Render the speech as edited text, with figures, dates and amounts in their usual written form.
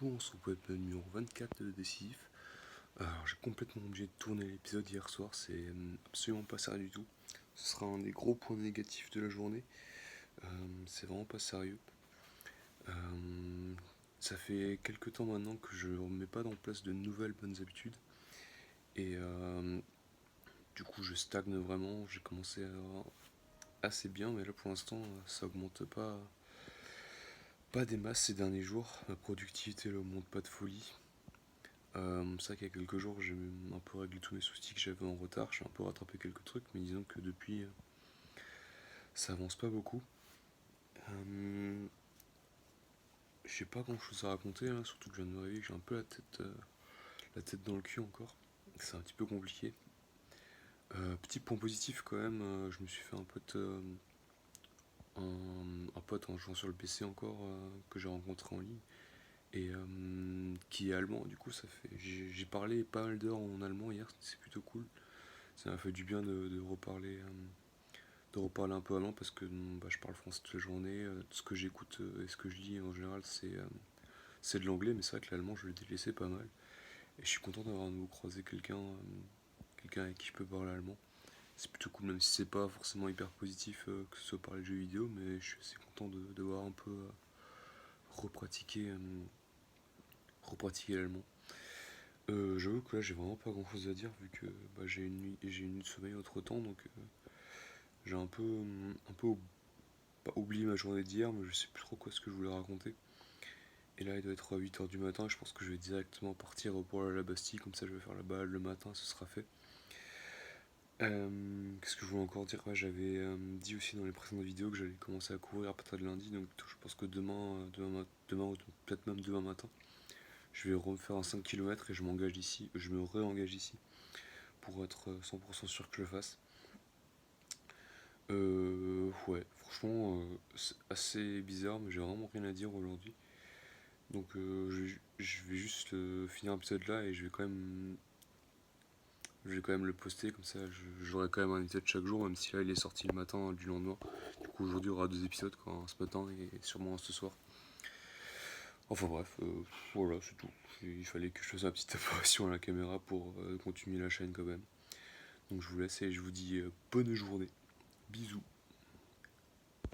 Bonjour, on se retrouve avec le numéro 24 de Décisif. Alors j'ai complètement oublié de tourner l'épisode hier soir, c'est absolument pas sérieux du tout. Ce sera un des gros points négatifs de la journée. C'est vraiment pas sérieux. Euh, Ça fait quelques temps maintenant que je remets pas en place de nouvelles bonnes habitudes. Et du coup je stagne vraiment, j'ai commencé assez bien, mais là pour l'instant ça augmente pas des masses ces derniers jours. Ma productivité elle augmente pas de folie. C'est vrai qu'il y a quelques jours, j'ai un peu réglé tous mes soucis que j'avais en retard. J'ai un peu rattrapé quelques trucs, mais disons que depuis, ça avance pas beaucoup. Euh, j'ai pas grand chose à raconter, là, surtout que je viens de me réveiller, que j'ai un peu la tête dans le cul encore. C'est un petit peu compliqué. Petit point positif quand même, je me suis fait un pote en jouant sur le PC encore, que j'ai rencontré en ligne, et qui est allemand, du coup, j'ai parlé pas mal d'heures en allemand hier, c'est plutôt cool. Ça m'a fait du bien de reparler un peu allemand parce que je parle français toute la journée. Ce que j'écoute et ce que je lis en général, c'est de l'anglais, mais c'est vrai que l'allemand, je l'ai délaissé pas mal. Et je suis content d'avoir à nouveau croisé quelqu'un avec qui je peux parler allemand. C'est plutôt cool, même si c'est pas forcément hyper positif que ce soit parler de jeux vidéo, mais je suis assez content de devoir un peu repratiquer, repratiquer l'allemand. J'avoue que là, j'ai vraiment pas grand chose à dire vu que j'ai une nuit de sommeil entre temps, donc j'ai un peu pas oublié ma journée d'hier, mais je sais plus trop quoi ce que je voulais raconter. Et là, il doit être 8h du matin, et je pense que je vais directement partir pour aller à la Bastille, comme ça je vais faire la balade le matin, ce sera fait. Qu'est-ce que je voulais encore dire? Ouais, j'avais dit aussi dans les précédentes vidéos que j'allais commencer à courir à partir de lundi, donc je pense que demain ou peut-être même demain matin, je vais refaire un 5 km et je me réengage ici pour être 100% sûr que je le fasse. Ouais, franchement, c'est assez bizarre, mais j'ai vraiment rien à dire aujourd'hui. Donc je vais juste finir l'épisode là et je vais quand même le poster, comme ça j'aurai quand même un épisode chaque jour, même si là il est sorti le matin du lendemain. Du coup aujourd'hui il y aura deux épisodes, quoi, un ce matin et sûrement un ce soir. Enfin bref, voilà, c'est tout. Il fallait que je fasse une petite apparition à la caméra pour continuer la chaîne quand même. Donc je vous laisse et je vous dis bonne journée. Bisous.